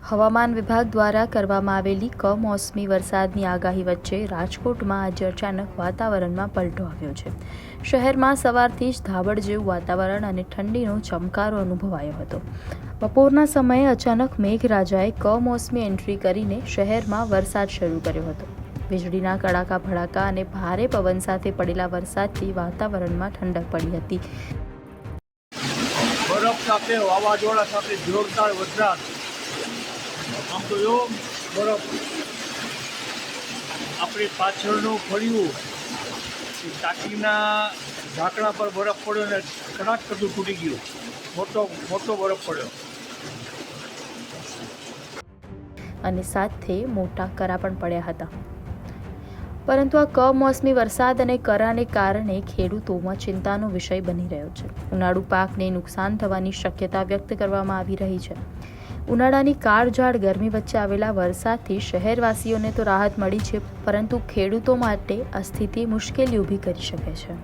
હવામાન વિભાગ દ્વારા કરવામાં આવેલી કમોસમી વરસાદની આગાહી વચ્ચે રાજકોટમાં આજે અચાનક વાતાવરણમાં પલટો આવ્યો છે। શહેરમાં સવારથી જ ધાબળ જેવું વાતાવરણ અને ઠંડીનો ચમકારો અનુભવાયો હતો। બપોરના સમયે અચાનક મેઘરાજાએ કમોસમી એન્ટ્રી કરીને શહેરમાં વરસાદ શરૂ કર્યો હતો। વીજળીના કડાકા ભડાકા અને ભારે પવન સાથે પડેલા વરસાદથી વાતાવરણમાં ઠંડક પડી હતી। બરફ સાથે વાવાઝોડા સાથે જોરદાર વરસાદ। આમ તો જો બરફ આપણી પાછળનું ફળિયું ટાંકીના ઢાંકણા પર બરફ પડ્યો ને કડાક કરતું તૂટી ગયું। મોટો બરફ પડ્યો અને સાથે મોટા કરા પણ પડ્યા હતા। પરંતુ આ કમોસમી વરસાદ અને કરાને કારણે ખેડૂતોમાં ચિંતાનો વિષય બની રહ્યો છે। ઉનાળુ પાકને નુકસાન થવાની શક્યતા વ્યક્ત કરવામાં આવી રહી છે। ઉનાળાની કાળઝાળ ગરમી વચ્ચે આવેલા વરસાદથી શહેરવાસીઓને તો રાહત મળી છે, પરંતુ ખેડૂતો માટે આ સ્થિતિ મુશ્કેલી ઊભી કરી શકે છે।